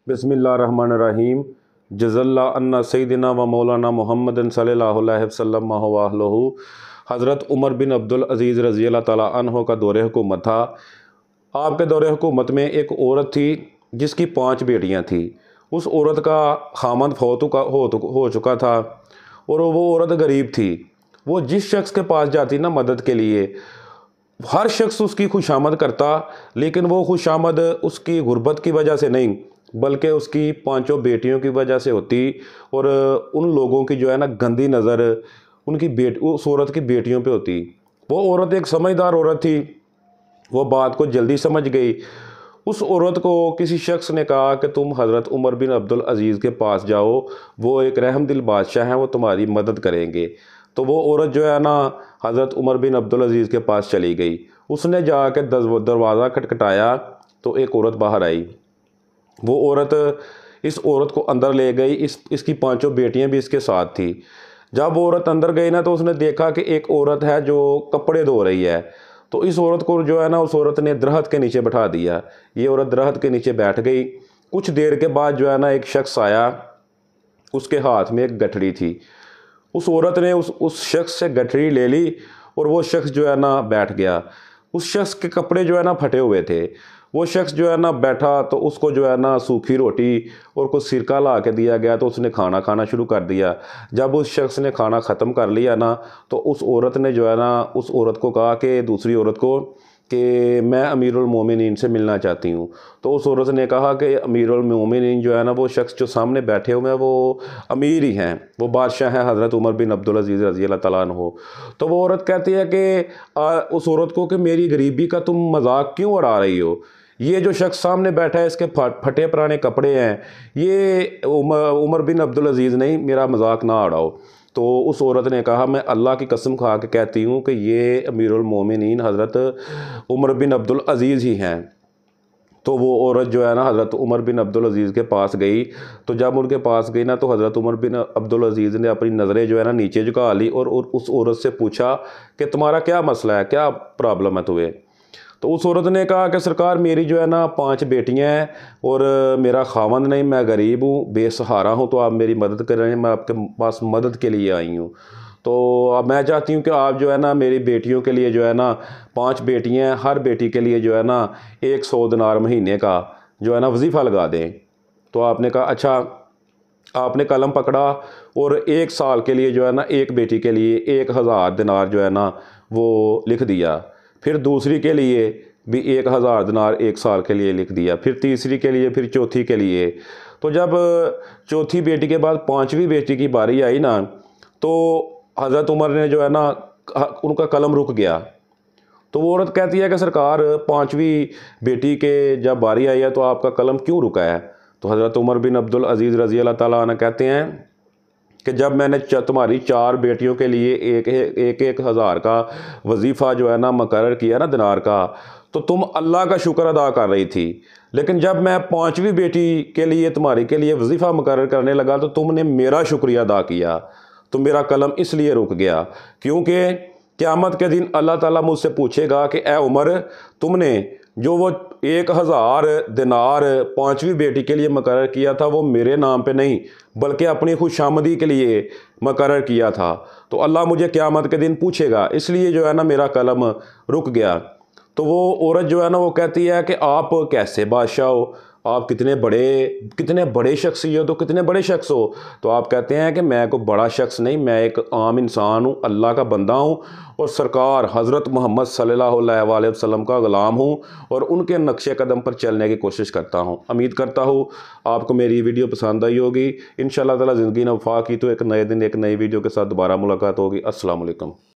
बिस्मिल्लाहिर्रहमानिर्रहीम। जज़ल्ला अन्ना सैयदना व मौलाना मुहम्मद सल्लल्लाहु अलैहि वसल्लम वाहलहु। हज़रत उमर बिन अब्दुल अज़ीज़ रज़ी अल्लाह ताला अन्हो का दौरे हुकूमत था। आपके दौरे हुकूमत में एक औरत थी जिसकी 5 बेटियां थी। उस औरत का खामद हो चुका था और वो औरत गरीब थी। वो जिस शख्स के पास जाती ना मदद के लिए, हर शख्स उसकी खुशामद करता, लेकिन वो खुशामद उसकी गुर्बत की वजह से नहीं बल्कि उसकी 5 बेटियों की वजह से होती। और उन लोगों की जो है ना गंदी नज़र उस औरत की बेटियों पे होती। वो औरत एक समझदार औरत थी, वो बात को जल्दी समझ गई। उस औरत को किसी शख्स ने कहा कि तुम हज़रत उमर बिन अब्दुल अज़ीज़ के पास जाओ, वो एक रहम दिल बादशाह हैं, वो तुम्हारी मदद करेंगे। तो वो औरत जो है ना हज़रत उमर बिन अब्दुल अज़ीज़ के पास चली गई। उसने जाकर दरवाज़ा खटखटाया तो एक औरत बाहर आई। वो औरत इस औरत को अंदर ले गई। इसकी 5 बेटियां भी इसके साथ थी। जब वो औरत अंदर गई ना तो उसने देखा कि एक औरत है जो कपड़े धो रही है। तो इस औरत को जो है ना उस औरत ने दरख्त के नीचे बैठा दिया। ये औरत दरख्त के नीचे बैठ गई। कुछ देर के बाद जो है ना एक शख्स आया, उसके हाथ में एक गठड़ी थी। उस औरत ने उस शख्स से गठड़ी ले ली और वो शख्स जो है ना बैठ गया। उस शख्स के कपड़े जो है ना फटे हुए थे। वो शख्स जो है ना बैठा तो उसको जो है ना सूखी रोटी और कुछ सिरका ला के दिया गया, तो उसने खाना खाना शुरू कर दिया। जब उस शख्स ने खाना ख़त्म कर लिया ना तो उस औरत ने जो है ना उस औरत को कहा कि दूसरी औरत को कि मैं अमीरुल मोमिनीन से मिलना चाहती हूँ। तो उस औरत ने कहा कि अमीरुल मोमिनीन जो है ना वो शख्स जो सामने बैठे हुए हैं वो अमीर ही हैं, वो बादशाह हैं हज़रत उमर बिन अब्दुल अज़ीज़ रज़ी अल्लाह तआला अन्हु। तो वो औरत कहती है कि उस औरत को कि मेरी गरीबी का तुम मजाक क्यों उड़ा रही हो? ये जो शख्स सामने बैठा है इसके फटे पुराने कपड़े हैं, ये उमर बिन अब्दुल अज़ीज़ नहीं, मेरा मजाक ना उड़ाओ। तो उस औरत ने कहा मैं अल्लाह की कसम खा के कहती हूँ कि ये अमीरुल मोमिनीन हज़रत उमर बिन अब्दुल अज़ीज़ ही हैं। तो वो औरत जो है ना हज़रत उमर बिन अब्दुल अज़ीज़ के पास गई। तो जब उनके पास गई ना तो हज़रत उमर बिन अब्दुल अज़ीज़ ने अपनी नज़रें जो है ना नीचे झुका ली और उस औरत से पूछा कि तुम्हारा क्या मसला है, क्या प्रॉब्लम है तुम्हें? तो उस औरत ने कहा कि सरकार मेरी जो है ना 5 बेटियां हैं और मेरा खावंद नहीं, मैं गरीब हूँ, बेसहारा हूँ, तो आप मेरी मदद कर रहे हैं, मैं आपके पास मदद के लिए आई हूँ। तो अब मैं चाहती हूँ कि आप जो है ना मेरी बेटियों के लिए जो है ना 5 बेटियां हैं, हर बेटी के लिए जो है ना 100 दिनार महीने का जो है ना वजीफ़ा लगा दें। तो आपने कहा अच्छा। आपने कलम पकड़ा और 1 साल के लिए जो है ना एक बेटी के लिए 1000 दिनार जो है ना वो लिख दिया। फिर दूसरी के लिए भी 1000 दिनार 1 साल के लिए लिख दिया। फिर तीसरी के लिए, फिर चौथी के लिए। तो जब चौथी बेटी के बाद 5वीं बेटी की बारी आई ना तो हज़रत उमर ने जो है ना उनका कलम रुक गया। तो वो औरत कहती है कि सरकार 5वीं बेटी के जब बारी आई है तो आपका कलम क्यों रुका है? तो हज़रत उमर बिन अब्दुल अज़ीज़ रज़ी अल्लाह ताला अन्हु कहते हैं कि जब मैंने तुम्हारी 4 बेटियों के लिए एक हज़ार का वजीफ़ा जो है ना मुकर्रर किया ना दिनार का, तो तुम अल्लाह का शुक्र अदा कर रही थी। लेकिन जब मैं 5वीं बेटी के लिए तुम्हारी के लिए वजीफ़ा मुकर्रर करने लगा तो तुमने मेरा शुक्रिया अदा किया। तो मेरा कलम इसलिए रुक गया क्योंकि क़यामत के दिन अल्लाह ताला मुझसे पूछेगा कि ए उमर, तुमने जो वो 1000 दिनार 5वीं बेटी के लिए मुकर्रर किया था वो मेरे नाम पे नहीं बल्कि अपनी खुशामदी के लिए मुकर्रर किया था। तो अल्लाह मुझे क़यामत के दिन पूछेगा, इसलिए जो है ना मेरा कलम रुक गया। तो वो औरत जो है ना वो कहती है कि आप कैसे बादशाह हो, आप कितने बड़े शख्सियत हो, कितने बड़े शख्स हो। तो आप कहते हैं कि मैं कोई बड़ा शख्स नहीं, मैं एक आम इंसान हूँ, अल्लाह का बंदा हूँ और सरकार हज़रत मोहम्मद सल्लल्लाहु अलैहि वसल्लम का ग़ुलाम हूँ और उनके नक्शे कदम पर चलने की कोशिश करता हूँ। उम्मीद करता हूँ आपको मेरी वीडियो पसंद आई होगी। इंशाअल्लाह ताला ज़िंदगी ने वफ़ा की तो एक नए दिन एक नई वीडियो के साथ दोबारा मुलाकात होगी। अस्सलाम वालेकुम।